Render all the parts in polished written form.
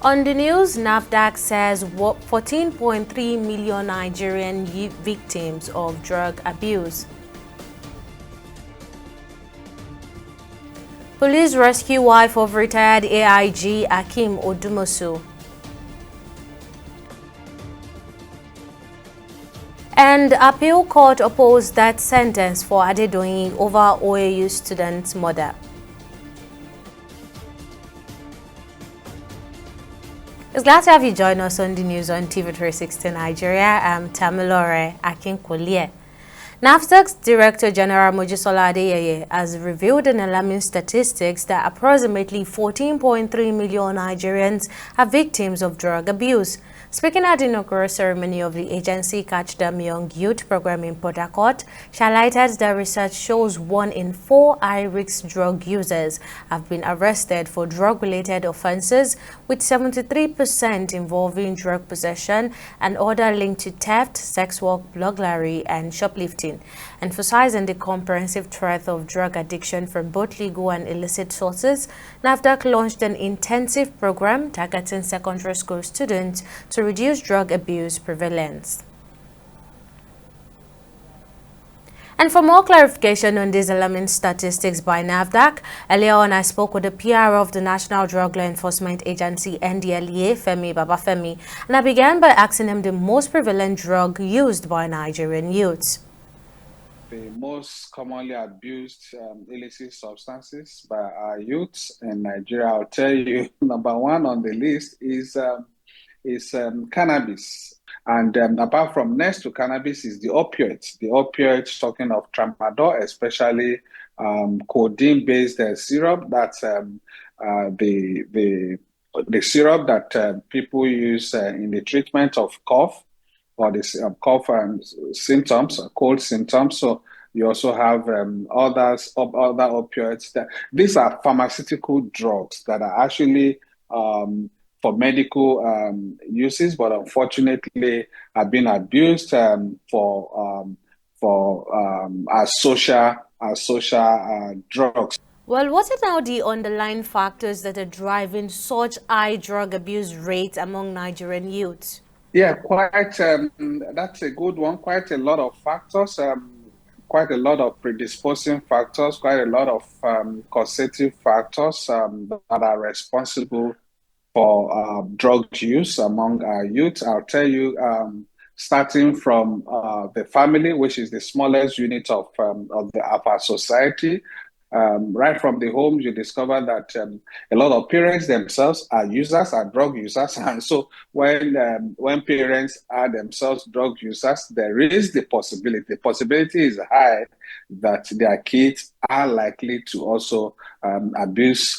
On the news, NAFDAC says 14.3 million Nigerian victims of drug abuse. Police rescue wife of retired AIG Akim Odumosu. And appeal court opposed that sentence for Adedoyin over OAU student's murder. It's glad to have you join us on the news on TV360 Nigeria. I'm Tamilore Akinkolie. NAFDAC's Director General Mojisola Adeyeye has revealed in alarming statistics that approximately 14.3 million Nigerians are victims of drug abuse. Speaking at the inaugural ceremony of the agency Catch Them Young Youth program in Port Harcourt, she highlighted that research shows 1 in 4 high-risk drug users have been arrested for drug-related offenses, with 73% involving drug possession and other linked to theft, sex work, burglary, and shoplifting. Emphasizing the comprehensive threat of drug addiction from both legal and illicit sources, NAFDAC launched an intensive program targeting secondary school students to reduce drug abuse prevalence. And for more clarification on these alarming statistics by NAFDAC, earlier on I spoke with the PR of the National Drug Law Enforcement Agency, NDLEA, Femi Babafemi, and I began by asking him the most prevalent drug used by Nigerian youths. The most commonly abused illicit substances by our youths in Nigeria, I'll tell you, number 1 on the list is cannabis. And apart from next to cannabis is the opioids. The opioids, talking of tramadol, especially codeine-based syrup. That's the syrup that people use in the treatment of cough or the cough and symptoms, cold symptoms. So you also have other opioids. These are pharmaceutical drugs that are actually for medical uses, but unfortunately have been abused as social drugs. Well, what are now the underlying factors that are driving such high drug abuse rates among Nigerian youths? Yeah, quite. That's a good one. Quite a lot of factors. Quite a lot of predisposing factors. Quite a lot of causative factors that are responsible for drug use among our youth. I'll tell you, starting from the family, which is the smallest unit of our society. Right from the home, you discover that a lot of parents themselves are drug users. And so when parents are themselves drug users, there is the possibility is high that their kids are likely to also abuse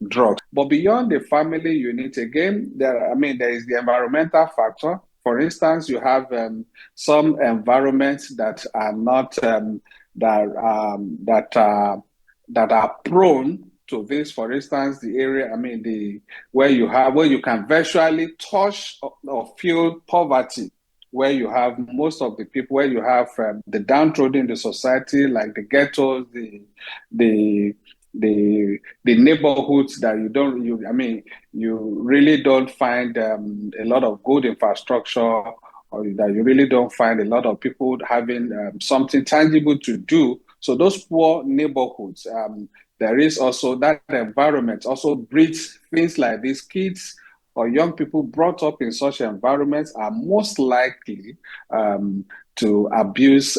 drugs. But beyond the family unit, again, there is the environmental factor. For instance, you have some environments that are not that are prone to this. For instance, the area, where you can virtually touch or feel poverty, where you have most of the people, where you have the downtrodden in the society, like the ghettos, the neighborhoods that you really don't find a lot of good infrastructure, or that you really don't find a lot of people having something tangible to do. So those poor neighborhoods, there is also that environment also breeds things like these. Kids or young people brought up in such environments are most likely to abuse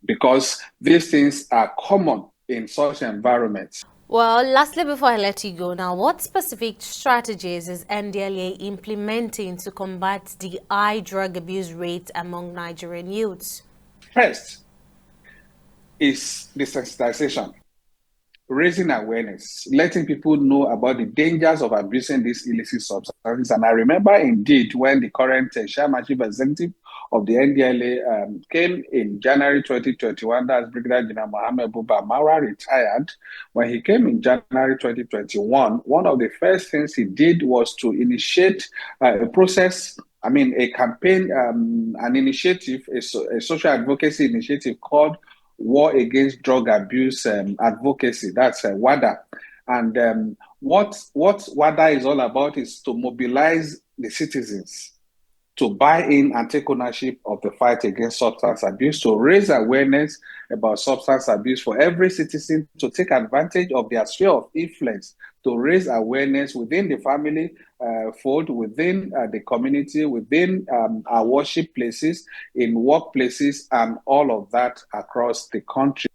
because these things are common in such environments. Well, lastly, before I let you go now, what specific strategies is NDLEA implementing to combat the high drug abuse rate among Nigerian youths? First is desensitization, raising awareness, letting people know about the dangers of abusing these illicit substances. And I remember indeed when the current chairman chief executive of the NDLEA came in January 2021, that's Brigadier General Mohammed Buba Marwa retired. When he came in January 2021, one of the first things he did was to initiate a process, a campaign, an initiative, a social advocacy initiative called War Against Drug Abuse Advocacy. That's WADA. And what WADA is all about is to mobilize the citizens to buy in and take ownership of the fight against substance abuse, to raise awareness about substance abuse for every citizen to take advantage of their sphere of influence, to raise awareness within the family fold, within the community, within our worship places, in workplaces, and all of that across the country.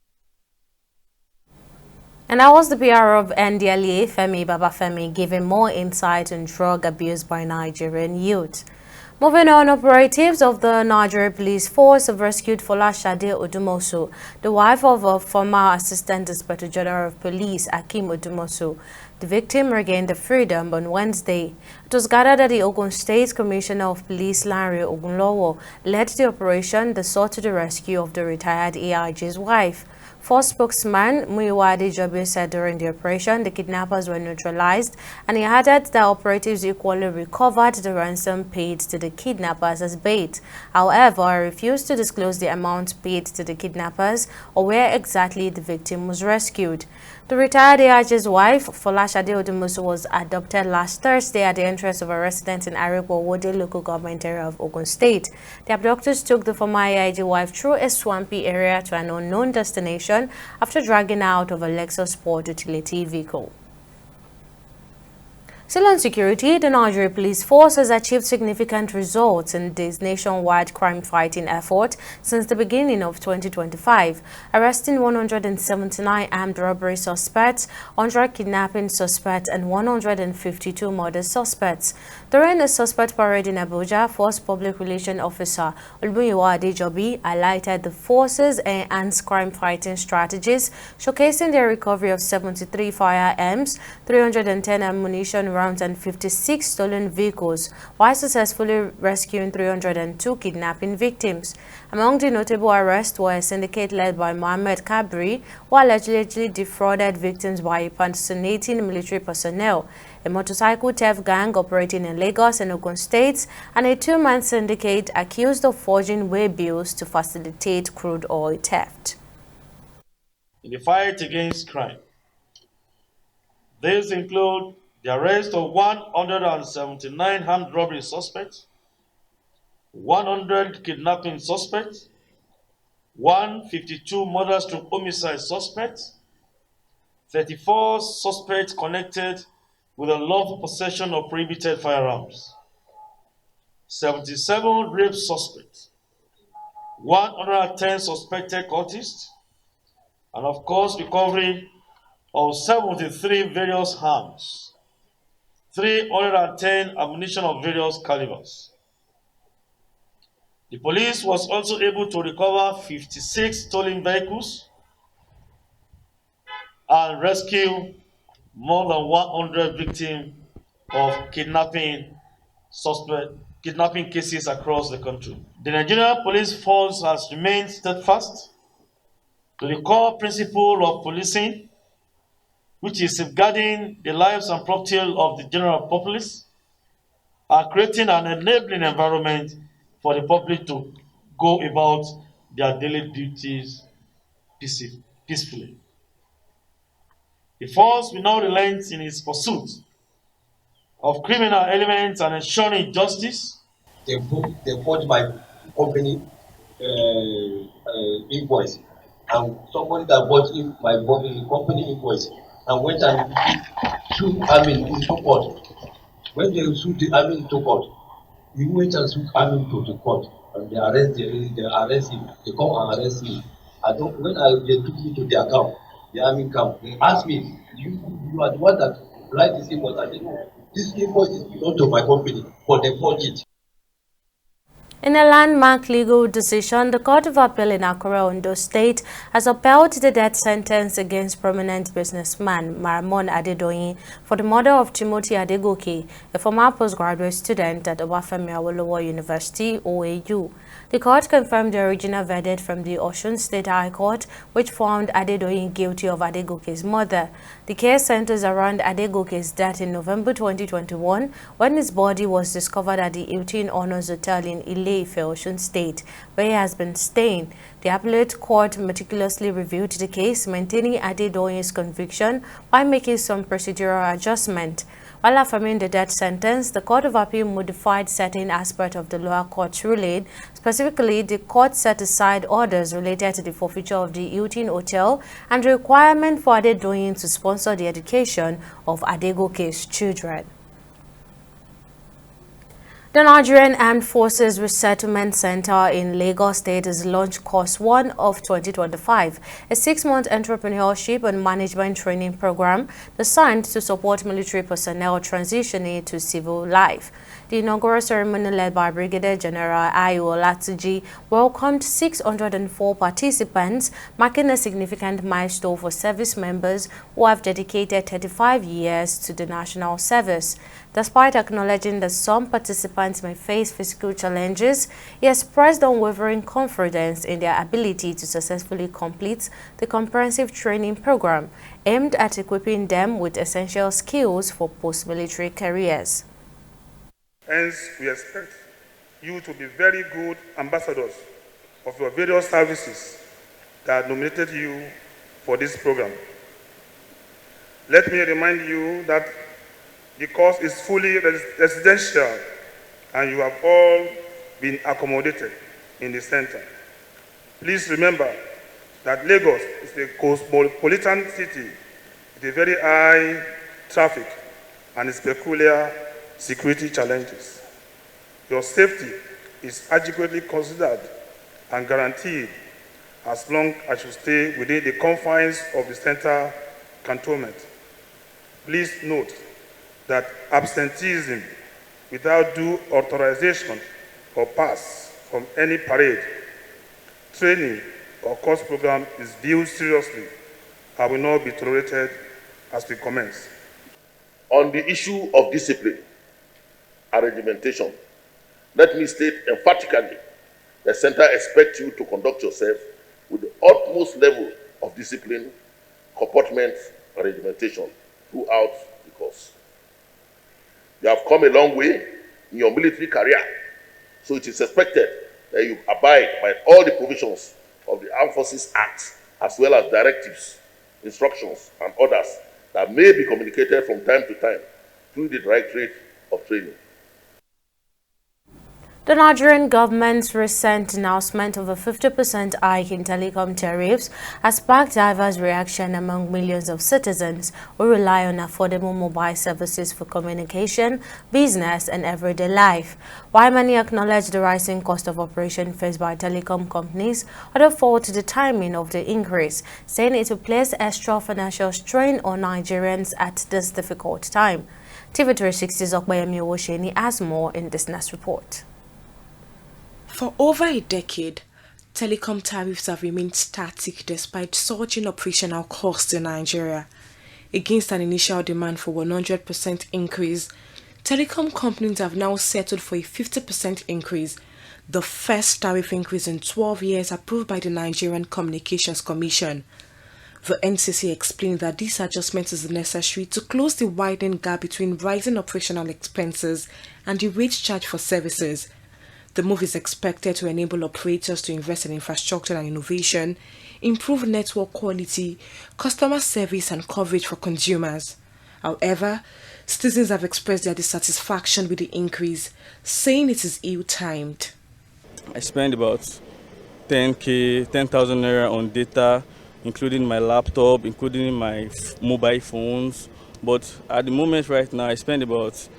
And that was the PR of NDLEA, Femi Babafemi, giving more insight on drug abuse by Nigerian youth. Moving on, operatives of the Nigeria Police Force have rescued Folashade Odumosu, the wife of a former Assistant Inspector General of Police, Akim Odumosu. The victim regained the freedom on Wednesday. It was gathered that the Ogun State Commissioner of Police, Lanre Ogunlowo, led the operation that sought to the rescue of the retired AIG's wife. Force spokesman Muyiwa Adejobi said during the operation the kidnappers were neutralized, and he added that operatives equally recovered the ransom paid to the kidnappers as bait. However, he refused to disclose the amount paid to the kidnappers or where exactly the victim was rescued. The retired AIG's wife, Folashade Odumosu, was adopted last Thursday at the entrance of a residence in Arigbo-Wode local government area of Ogun State. The abductors took the former AIG wife through a swampy area to an unknown destination after dragging her out of a Lexus Sport utility vehicle. Still on security, the Nigeria Police Force has achieved significant results in this nationwide crime-fighting effort since the beginning of 2025, arresting 179 armed robbery suspects, 100 kidnapping suspects, and 152 murder suspects. During a suspect parade in Abuja, Force Public Relations Officer Olumuyiwa Adejobi highlighted the force's enhanced crime-fighting strategies, showcasing the recovery of 73 firearms, 310 ammunition rounds, and 56 stolen vehicles, while successfully rescuing 302 kidnapping victims. Among the notable arrests were a syndicate led by Mohammed Kabri, who allegedly defrauded victims by impersonating military personnel, a motorcycle theft gang operating in Lagos and Ogun States, and a two-man syndicate accused of forging way bills to facilitate crude oil theft. In the fight against crime, these include the arrest of 179 armed robbery suspects, 100 kidnapping suspects, 152 murder/homicide suspects, 34 suspects connected with a lawful possession of prohibited firearms, 77 rape suspects, 110 suspected cultists, and of course recovery of 73 various arms, 310 ammunition of various calibers. The police was also able to recover 56 stolen vehicles and rescue more than 100 victims of kidnapping cases across the country. The Nigerian Police Force has remained steadfast to the core principle of policing, which is safeguarding the lives and property of the general populace and creating an enabling environment for the public to go about their daily duties peacefully. The force will now relent in its pursuit of criminal elements and ensuring justice. They forged my company invoice, and somebody that bought my company invoice and went and sued Amin into court. When they sued the Amin into court, he went and sued Amin to the court, and they arrest him. They come and arrest me. They took me to the account, the Amin camp. They asked me, you are the one that write this invoice. I said, no, this invoice is belong to my company, but they forged it. In a landmark legal decision, the Court of Appeal in Akure, Ondo State, has upheld the death sentence against prominent businessman Maramon Adedoyin for the murder of Timothy Adegoke, a former postgraduate student at Obafemi Awolowo University, OAU. The court confirmed the original verdict from the Osun State High Court, which found Adedoyin guilty of Adegoke's murder. The case centers around Adegoke's death in November 2021, when his body was discovered at the Hilton Honors Hotel in Ile Ile-Ife, Osun State, where he has been staying. The appellate court meticulously reviewed the case, maintaining Adedoyin's conviction by making some procedural adjustment. While affirming the death sentence, the Court of Appeal modified certain aspects of the lower court's ruling. Specifically, the court set aside orders related to the forfeiture of the Hilton Hotel and the requirement for Adedoyin to sponsor the education of Adegoke's children. The Nigerian Armed Forces Resettlement Center in Lagos State has launched Course 1 of 2025, a 6-month entrepreneurship and management training program designed to support military personnel transitioning to civil life. The inaugural ceremony, led by Brigadier General Ayo Olatunji, welcomed 604 participants, marking a significant milestone for service members who have dedicated 35 years to the national service. Despite acknowledging that some participants may face physical challenges, he expressed unwavering confidence in their ability to successfully complete the comprehensive training program aimed at equipping them with essential skills for post-military careers. Hence, we expect you to be very good ambassadors of your various services that nominated you for this program. Let me remind you that the course is fully residential and you have all been accommodated in the center. Please remember that Lagos is a cosmopolitan city with a very high traffic and its peculiar security challenges. Your safety is adequately considered and guaranteed as long as you stay within the confines of the center cantonment. Please note that absenteeism without due authorization or pass from any parade, training, or course program is viewed seriously and will not be tolerated as we commence. On the issue of discipline and regimentation, let me state emphatically the center expects you to conduct yourself with the utmost level of discipline, comportment, and regimentation throughout the course. You have come a long way in your military career, so it is expected that you abide by all the provisions of the Armed Forces Act, as well as directives, instructions, and orders that may be communicated from time to time through the Directorate of Training. The Nigerian government's recent announcement of a 50% hike in telecom tariffs has sparked diverse reaction among millions of citizens who rely on affordable mobile services for communication, business, and everyday life. While many acknowledge the rising cost of operation faced by telecom companies, others fault the timing of the increase, saying it will place extra financial strain on Nigerians at this difficult time. TV360's Okbayemi Owosheni has more in this next report. For over a decade, telecom tariffs have remained static despite surging operational costs in Nigeria. Against an initial demand for 100% increase, telecom companies have now settled for a 50% increase, the first tariff increase in 12 years approved by the Nigerian Communications Commission. The NCC explained that this adjustment is necessary to close the widening gap between rising operational expenses and the rate charge for services. The move is expected to enable operators to invest in infrastructure and innovation, improve network quality, customer service and coverage for consumers. However, citizens have expressed their dissatisfaction with the increase, saying it is ill-timed. I spend about 10,000 naira on data, including my laptop, including my mobile phones. But at the moment right now, I spend about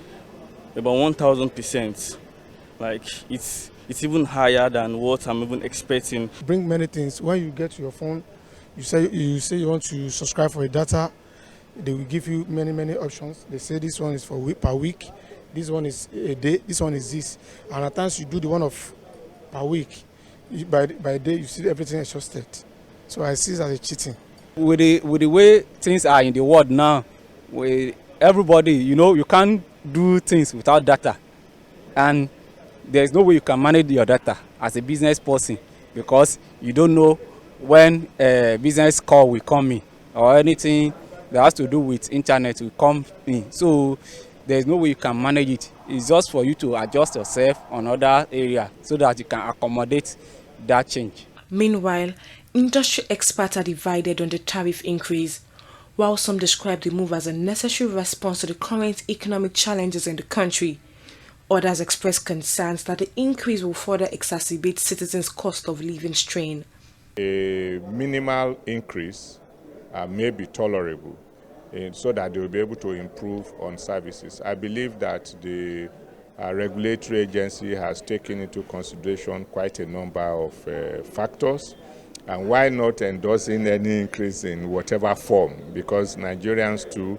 1,000%. Like it's even higher than what I'm even expecting. Bring many things. When you get to your phone, you say you want to subscribe for a data. They will give you many options. They say this one is for per week, this one is a day, this one is this. And at times you do the one of per week. By day you see everything adjusted. So I see it as a cheating. With the way things are in the world now, with everybody, you can't do things without data, and there's no way you can manage your data as a business person because you don't know when a business call will come in or anything that has to do with internet will come in. So there's no way you can manage it. It's just for you to adjust yourself on other area so that you can accommodate that change. Meanwhile, industry experts are divided on the tariff increase. While some describe the move as a necessary response to the current economic challenges in the country, others express concerns that the increase will further exacerbate citizens' cost of living strain. A minimal increase may be tolerable so that they will be able to improve on services. I believe that the regulatory agency has taken into consideration quite a number of factors. And why not endorsing any increase in whatever form? Because Nigerians too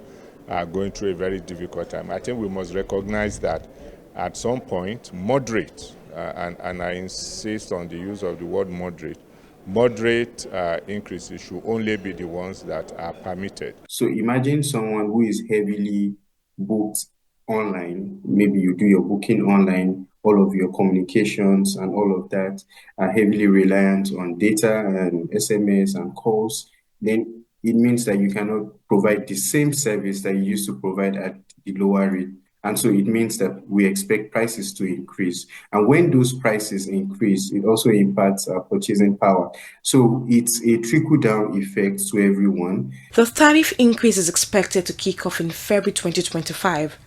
are going through a very difficult time. I think we must recognize that at some point, moderate, and I insist on the use of the word moderate increases should only be the ones that are permitted. So imagine someone who is heavily booked online. Maybe you do your booking online, all of your communications and all of that are heavily reliant on data and SMS and calls. Then it means that you cannot provide the same service that you used to provide at the lower rate. And so it means that we expect prices to increase. And when those prices increase, it also impacts our purchasing power. So it's a trickle-down effect to everyone. The tariff increase is expected to kick off in February 2025.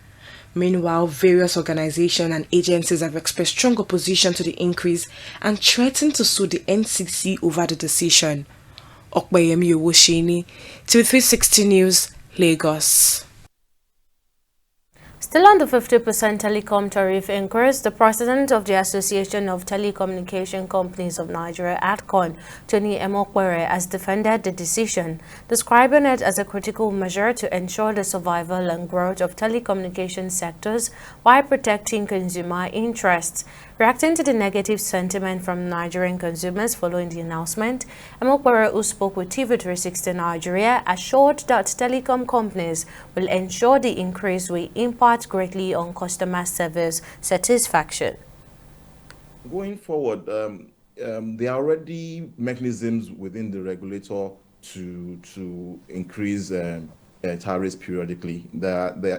Meanwhile, various organizations and agencies have expressed strong opposition to the increase and threatened to sue the NCC over the decision. Okpeyemi Owosheni, TV360 News, Lagos. Still on the 50% telecom tariff increase, the president of the Association of Telecommunication Companies of Nigeria, ATCON, Tony Emokwere, has defended the decision, describing it as a critical measure to ensure the survival and growth of telecommunication sectors while protecting consumer interests. Reacting to the negative sentiment from Nigerian consumers following the announcement, Emokwere, who spoke with TV360 Nigeria, assured that telecom companies will ensure the increase will impact greatly on customer service satisfaction. Going forward, there are already mechanisms within the regulator to increase tariffs periodically.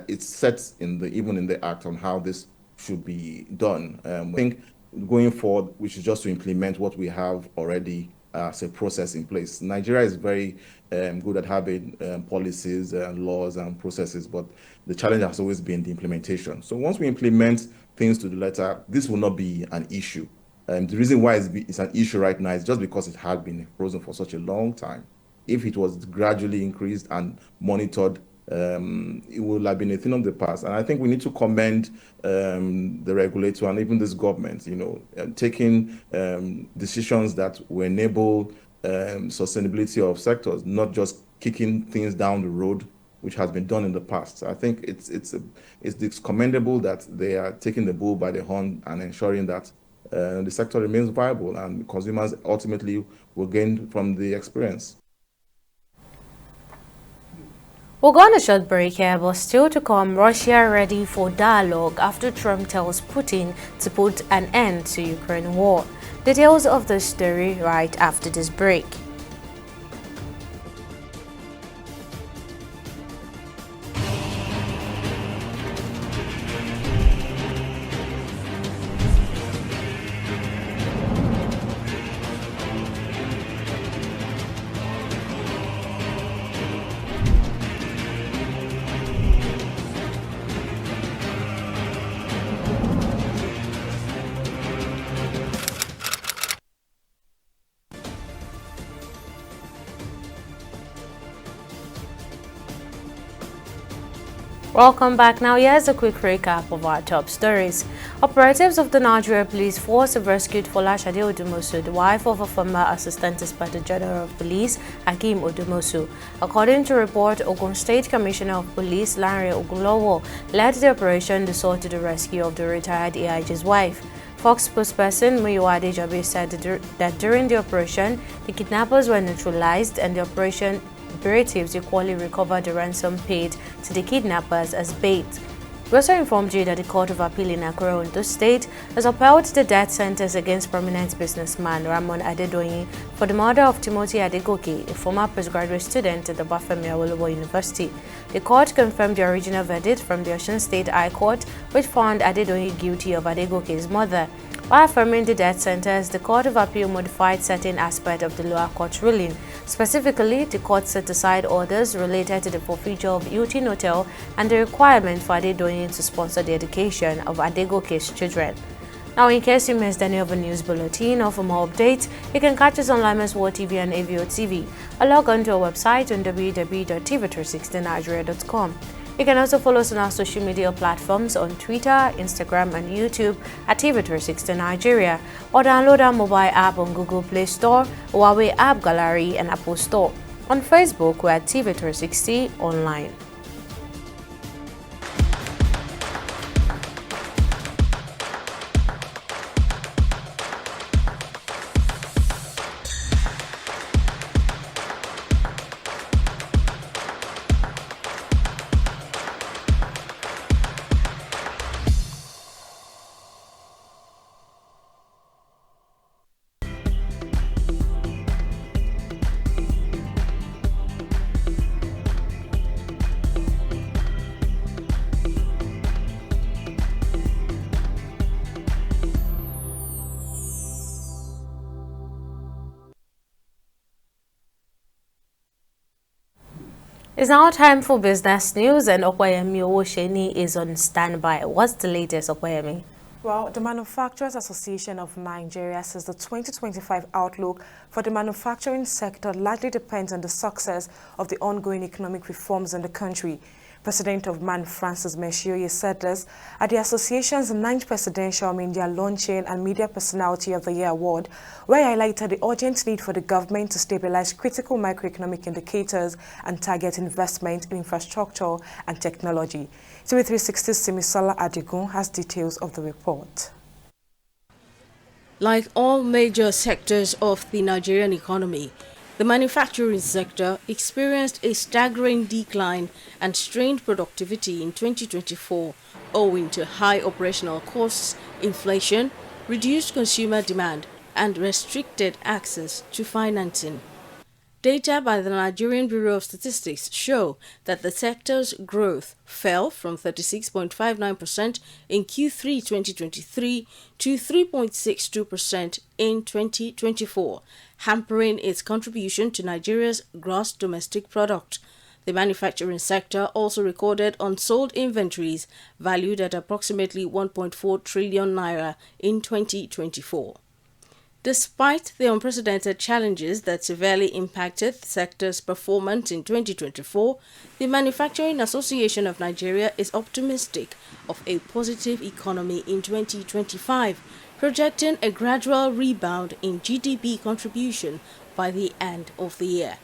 It's set even in the act on how this should be done. I think going forward, we should just to implement what we have already as a process in place. Nigeria is very good at having policies and laws and processes, but the challenge has always been the implementation. So once we implement things to the letter, this will not be an issue. The reason why it's an issue right now is just because it had been frozen for such a long time. If it was gradually increased and monitored, it would have been a thing of the past. And I think we need to commend the regulator and even this government, taking decisions that will enable sustainability of sectors, not just kicking things down the road, which has been done in the past. I think it's commendable that they are taking the bull by the horn and ensuring that the sector remains viable and consumers ultimately will gain from the experience. We're going to short break here, but still to come, Russia ready for dialogue after Trump tells Putin to put an end to Ukraine war. Details of the story right after this break. Welcome back. Now here's a quick recap of our top stories. Operatives of the Nigeria Police Force have rescued Folashade Odumosu, the wife of a former Assistant Inspector General of Police, Hakeem Odumosu. According to report, Ogun State Commissioner of Police, Lanre Ogunlowo, led the operation that saw to the rescue of the retired AIG's wife. Fox spokesperson Muyiwa Adejobi said that during the operation, the kidnappers were neutralized and the operatives equally recovered the ransom paid to the kidnappers as bait. We also informed you that the Court of Appeal in Akure, Ondo State, has upheld the death sentence against prominent businessman Ramon Adedoyin for the murder of Timothy Adegoke, a former postgraduate student at the Bafemi Awolowo University. The court confirmed the original verdict from the Osun State High Court, which found Adedoyin guilty of Adegoke's murder. While affirming the death sentence, the Court of Appeal modified certain aspects of the lower court ruling. Specifically, the court set aside orders related to the forfeiture of Hilton Hotel and the requirement for Adedoyin to sponsor the education of Adegoke's children. Now, in case you missed any of the news bulletin or for more updates, you can catch us on Limas World TV and AVO TV, or log on to our website on www.tv360nigeria.com. You can also follow us on our social media platforms on Twitter, Instagram, and YouTube at TV360 Nigeria, or download our mobile app on Google Play Store, Huawei App Gallery, and Apple Store. On Facebook, we're at TV360 Online. It's now time for business news, and Okwayemi Owosheni is on standby. What's the latest, Okwayemi? Well, the Manufacturers Association of Nigeria says the 2025 outlook for the manufacturing sector largely depends on the success of the ongoing economic reforms in the country. President of MAN, Francis Meshioye, said this at the association's 9th Presidential Media Launching and Media Personality of the Year Award, where he highlighted the urgent need for the government to stabilize critical macroeconomic indicators and target investment in infrastructure and technology. TV360's Simisola Adigun has details of the report. Like all major sectors of the Nigerian economy, the manufacturing sector experienced a staggering decline and strained productivity in 2024 owing to high operational costs, inflation, reduced consumer demand, and restricted access to financing. Data by the Nigerian Bureau of Statistics show that the sector's growth fell from 36.59% in Q3 2023 to 3.62% in 2024, hampering its contribution to Nigeria's gross domestic product. The manufacturing sector also recorded unsold inventories valued at approximately 1.4 trillion naira in 2024. Despite the unprecedented challenges that severely impacted the sector's performance in 2024, the Manufacturing Association of Nigeria is optimistic of a positive economy in 2025, projecting a gradual rebound in GDP contribution by the end of the year.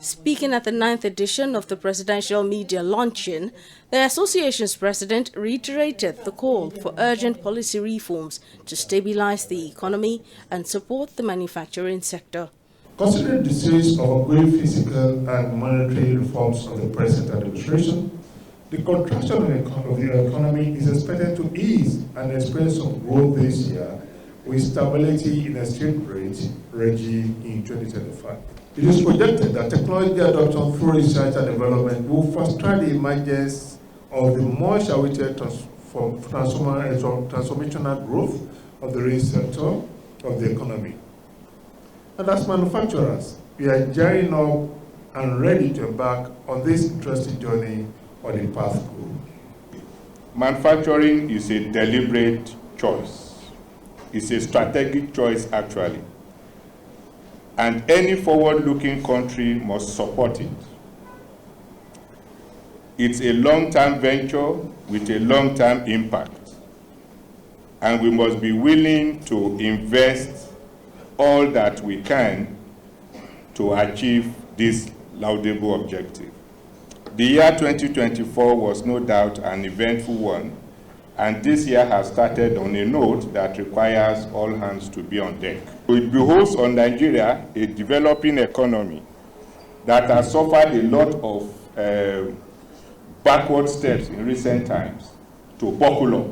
Speaking at the 9th edition of the Presidential Media Launching, the association's president reiterated the call for urgent policy reforms to stabilize the economy and support the manufacturing sector. Considering the series of ongoing physical and monetary reforms of the present administration, the contraction of the economy is expected to ease and experience some growth this year with stability in exchange rate regime in 2025. It is projected that technology adoption through research and development will foster the emergence of the much awaited transformational growth of the real sector of the economy. And as manufacturers, we are gearing up and ready to embark on this interesting journey on the path forward. Manufacturing is a deliberate choice. It's a strategic choice, actually. And any forward-looking country must support it. It's a long-term venture with a long-term impact. And we must be willing to invest all that we can to achieve this laudable objective. The year 2024 was no doubt an eventful one, and this year has started on a note that requires all hands to be on deck. It behoves on Nigeria, a developing economy that has suffered a lot of backward steps in recent times, to buckle up.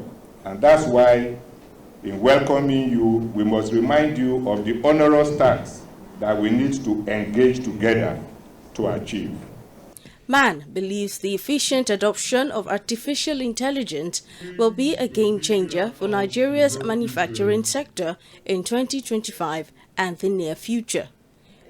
And that's why, in welcoming you, we must remind you of the onerous tasks that we need to engage together to achieve. Man believes the efficient adoption of artificial intelligence will be a game changer for Nigeria's manufacturing sector in 2025 and the near future.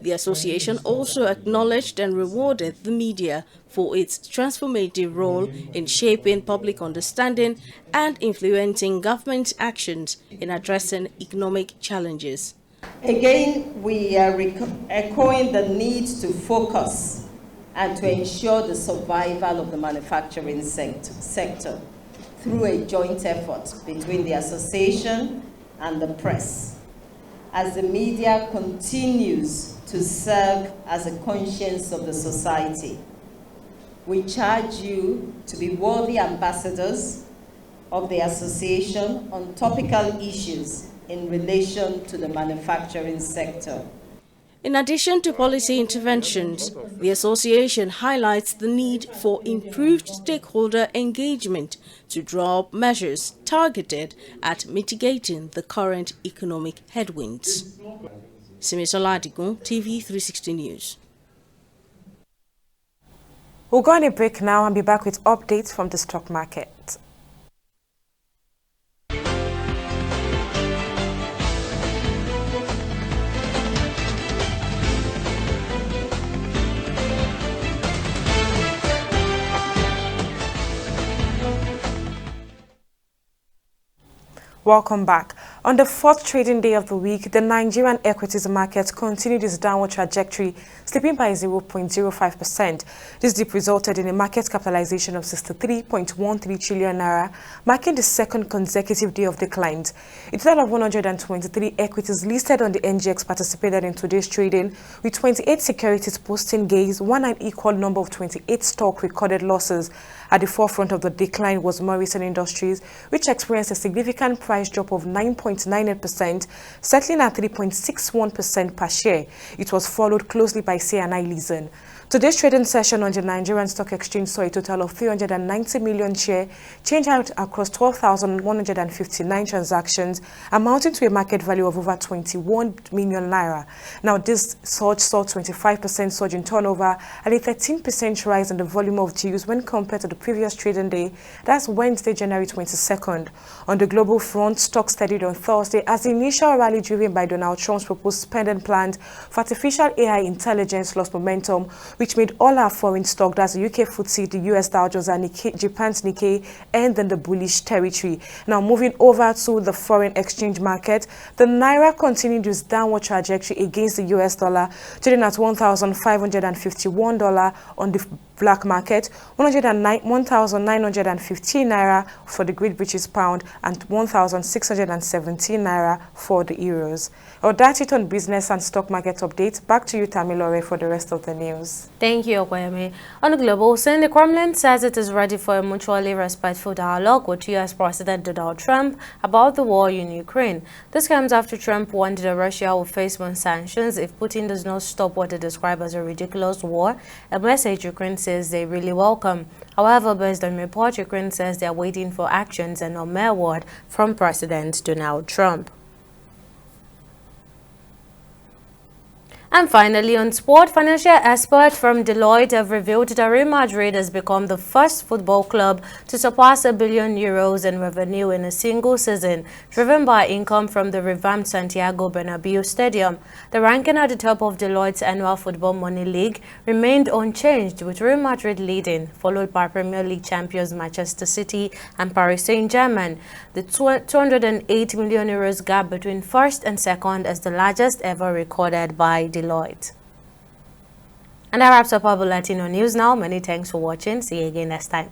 The association also acknowledged and rewarded the media for its transformative role in shaping public understanding and influencing government actions in addressing economic challenges. Again, we are echoing the need to focus and to ensure the survival of the manufacturing sector through a joint effort between the association and the press, as the media continues to serve as a conscience of the society. We charge you to be worthy ambassadors of the association on topical issues in relation to the manufacturing sector. In addition to policy interventions, the association highlights the need for improved stakeholder engagement to draw up measures targeted at mitigating the current economic headwinds. Simisola Adigun, TV 360 News. We'll go on a break now and be back with updates from the stock market. Welcome back. On the fourth trading day of the week, the Nigerian equities market continued its downward trajectory, slipping by 0.05%. This dip resulted in a market capitalization of 63.13 trillion naira, marking the second consecutive day of declines. A total of 123 equities listed on the NGX participated in today's trading, with 28 securities posting gains, one and equal number of 28 stock recorded losses. At the forefront of the decline was Morrison Industries, which experienced a significant price drop of 9.98%, settling at 3.61% per share. It was followed closely by C&I Leasing. Today's trading session on the Nigerian Stock Exchange saw a total of 390 million shares change out across 12,159 transactions, amounting to a market value of over 21 million naira. Now, this surge saw 25% surge in turnover and a 13% rise in the volume of deals when compared to the previous trading day, that's Wednesday, January 22nd. On the global front, stocks steadied on Thursday as the initial rally driven by Donald Trump's proposed spending plans for artificial AI intelligence lost momentum, which made all our foreign stock, that's the UK FTSE, the US Dow Jones, and Japan's Nikkei, end in the bullish territory. Now, moving over to the foreign exchange market, the Naira continued its downward trajectory against the US dollar, trading at $1,551 on the black market, 1,915 naira for the Great British Pound, and 1,617 naira for the euros. Well, that's it on business and stock market updates. Back to you, Tamilore, for the rest of the news. Thank you, Okoyemi. On the global scene, the Kremlin says it is ready for a mutually respectful dialogue with U.S. President Donald Trump about the war in Ukraine. This comes after Trump warned that Russia will face more sanctions if Putin does not stop what they describe as a ridiculous war, a message Ukraine says they really welcome. However, based on reports, Ukraine says they are waiting for actions and not mere word from President Donald Trump. And finally, on sport, financial experts from Deloitte have revealed that Real Madrid has become the first football club to surpass €1 billion in revenue in a single season, driven by income from the revamped Santiago Bernabeu Stadium. The ranking at the top of Deloitte's annual Football Money League remained unchanged, with Real Madrid leading, followed by Premier League champions Manchester City and Paris Saint-Germain. The €208 million gap between first and second is the largest ever recorded by Deloitte. And that wraps up our Latino news now. Many thanks for watching. See you again next time.